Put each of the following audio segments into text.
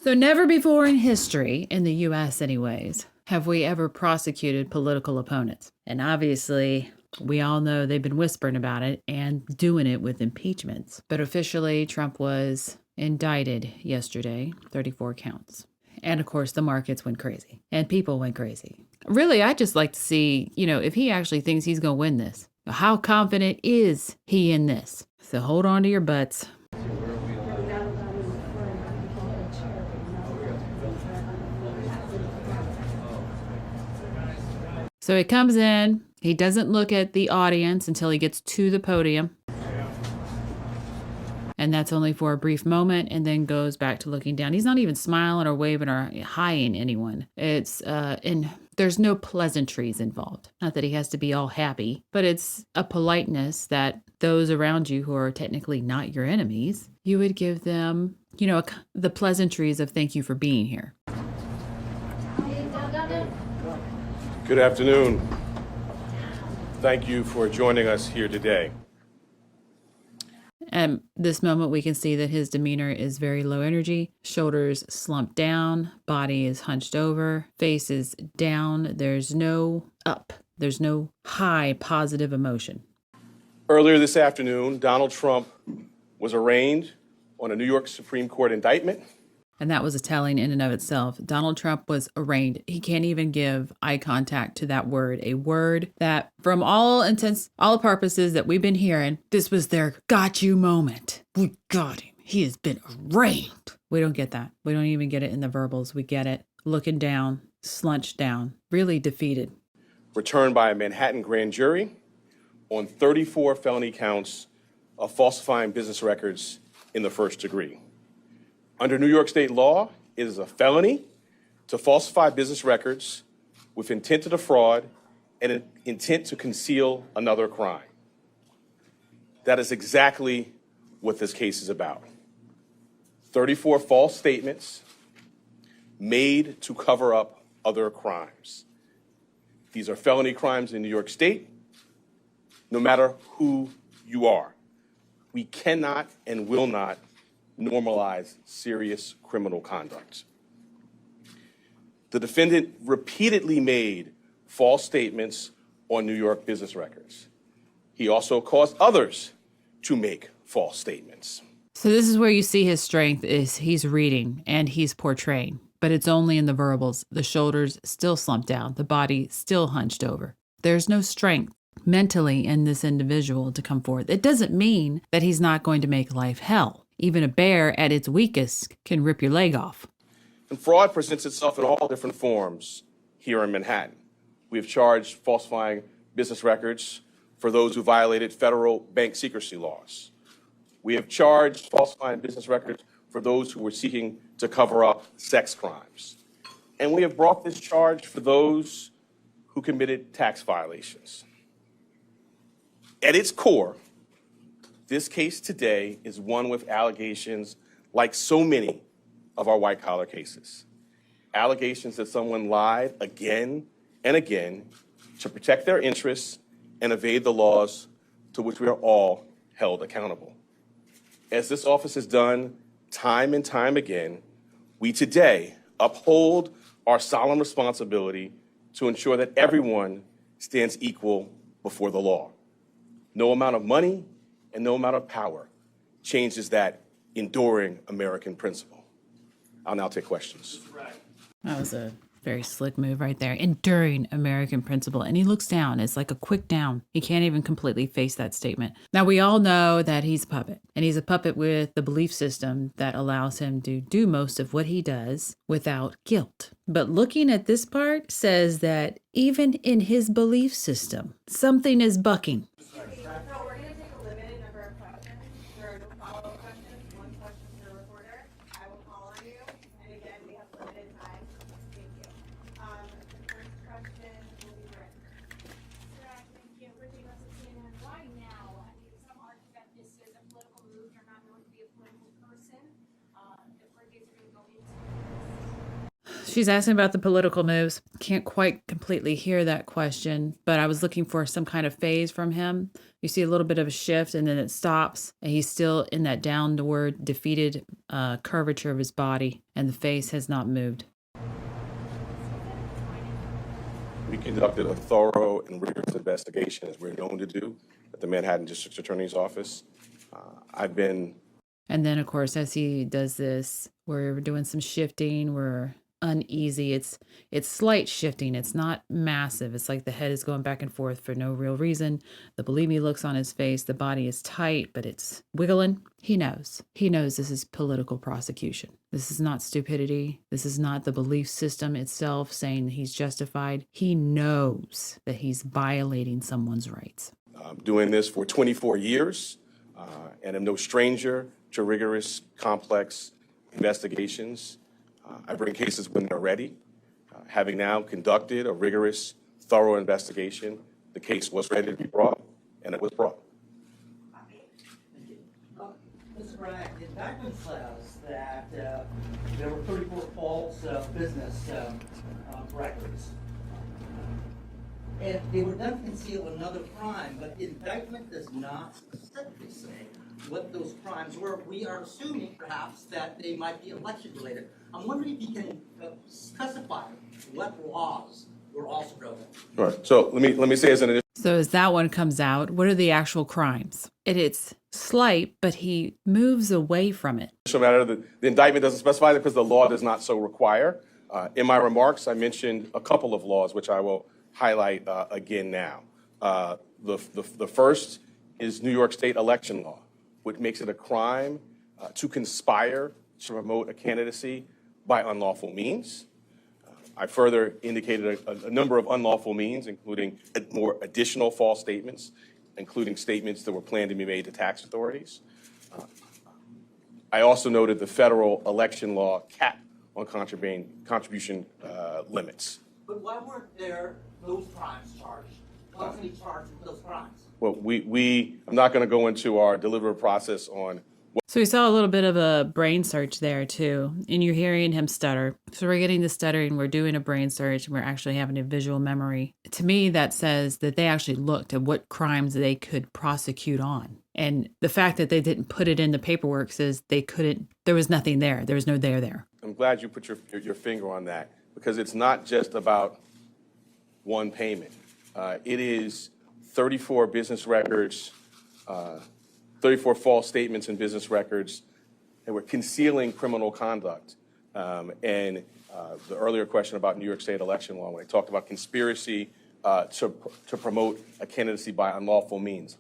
So never before in history, in the U.S. anyways, have we ever prosecuted political opponents. And obviously, we all know they've been whispering about it and doing it with impeachments. But officially, Trump was indicted yesterday, 34 counts. And of course, the markets went crazy and people went crazy. Really, I'd just like to see, if he actually thinks he's going to win this. How confident is he in this? So hold on to your butts. So he comes in, he doesn't look at the audience until he gets to the podium. And that's only for a brief moment and then goes back to looking down. He's not even smiling or waving or highing anyone. And there's no pleasantries involved. Not that he has to be all happy, but it's a politeness that those around you who are technically not your enemies, you would give them, the pleasantries of thank you for being here. Good afternoon. Thank you for joining us here today. At this moment, we can see that his demeanor is very low energy. Shoulders slumped down, body is hunched over, face is down. There's no up. There's no high positive emotion. Earlier this afternoon, Donald Trump was arraigned on a New York Supreme Court indictment. And that was a telling in and of itself. Donald Trump was arraigned. He can't even give eye contact to that word, a word that from all intents, all purposes that we've been hearing, this was their got you moment. We got him. He has been arraigned. We don't get that. We don't even get it in the verbals. We get it looking down, slunched down, really defeated. Returned by a Manhattan grand jury on 34 felony counts of falsifying business records in the first degree. Under New York state law, it is a felony to falsify business records with intent to defraud and an intent to conceal another crime. That is exactly what this case is about. 34 false statements made to cover up other crimes. These are felony crimes in New York State, no matter who you are. We cannot and will not normalize serious criminal conduct. The defendant repeatedly made false statements on New York business records. He also caused others to make false statements. So this is where you see his strength is he's reading and he's portraying, but it's only in the verbals. The shoulders still slumped down, the body still hunched over. There's no strength mentally in this individual to come forth. It doesn't mean that he's not going to make life hell. Even a bear at its weakest can rip your leg off. And fraud presents itself in all different forms here in Manhattan. We have charged falsifying business records for those who violated federal bank secrecy laws. We have charged falsifying business records for those who were seeking to cover up sex crimes. And we have brought this charge for those who committed tax violations. At its core, this case today is one with allegations like so many of our white-collar cases. Allegations that someone lied again and again to protect their interests and evade the laws to which we are all held accountable. As this office has done time and time again, we today uphold our solemn responsibility to ensure that everyone stands equal before the law. No amount of money and no amount of power changes that enduring American principle. I'll now take questions. That was a very slick move right there. Enduring American principle. And he looks down. It's like a quick down. He can't even completely face that statement. Now, we all know that he's a puppet. And he's a puppet with the belief system that allows him to do most of what he does without guilt. But looking at this part says that even in his belief system, something is bucking. She's asking about the political moves. Can't quite completely hear that question, but I was looking for some kind of phase from him. You see a little bit of a shift and then it stops, and he's still in that downward, defeated curvature of his body, and the face has not moved. We conducted a thorough and rigorous investigation, as we're known to do, at the Manhattan District Attorney's Office. And then, of course, as he does this, we're doing some shifting. We're uneasy. It's slight shifting. It's not massive. It's like the head is going back and forth for no real reason. The believe me looks on his face. The body is tight, but it's wiggling. He knows. He knows this is political prosecution. This is not stupidity. This is not the belief system itself saying he's justified. He knows that he's violating someone's rights. I'm doing this for 24 years, and I'm no stranger to rigorous, complex investigations. I bring cases when they're ready. Having now conducted a rigorous, thorough investigation, the case was ready to be brought, and it was brought. Mr. Bragg, the indictment says that there were 34 false business records. And they were done to conceal another crime, but the indictment does not specifically say what those crimes were. We are assuming, perhaps, that they might be election-related. I'm wondering if you can specify what laws were also broken. All right. So let me say as an addition. So as that one comes out, what are the actual crimes? It's slight, but he moves away from it. Matter, the indictment doesn't specify that because the law does not so require. In my remarks, I mentioned a couple of laws, which I will highlight again now. The first is New York State election law, which makes it a crime to conspire to promote a candidacy by unlawful means. I further indicated a number of unlawful means, including more additional false statements, including statements that were planned to be made to tax authorities. I also noted the federal election law cap on contribution limits. But why weren't there those crimes charged? Why wasn't he charged with those crimes? Well, I'm not going to go into our deliberative process on. So we saw a little bit of a brain search there too, and you're hearing him stutter. So we're getting the stuttering, we're doing a brain search, and we're actually having a visual memory. To me, that says that they actually looked at what crimes they could prosecute on. And the fact that they didn't put it in the paperwork says they couldn't, there was nothing there. There was no there. I'm glad you put your finger on that, because it's not just about one payment. It is 34 business records, 34 false statements in business records that were concealing criminal conduct. And the earlier question about New York State election law, when I talked about conspiracy to promote a candidacy by unlawful means.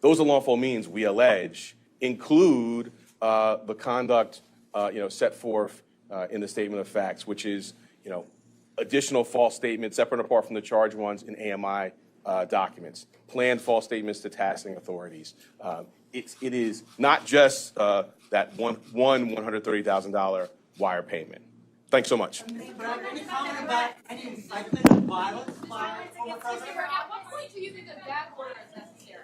Those unlawful means, we allege, include the conduct set forth in the statement of facts, which is additional false statements, separate and apart from the charged ones in AMI documents, planned false statements to taxing authorities. It is not just that one $130,000 wire payment. Thanks so much. Mr. Bragg, any comment about any incitement of violence by former president? At what point do you think a gag order is necessary?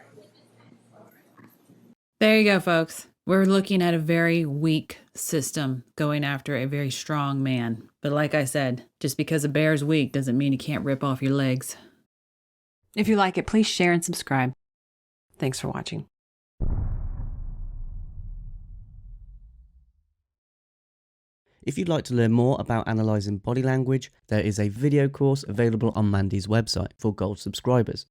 There you go, folks. We're looking at a very weak system going after a very strong man. But like I said, just because a bear's weak doesn't mean he can't rip off your legs. If you like it, please share and subscribe. Thanks for watching. If you'd like to learn more about analysing body language, there is a video course available on Mandy's website for Gold subscribers.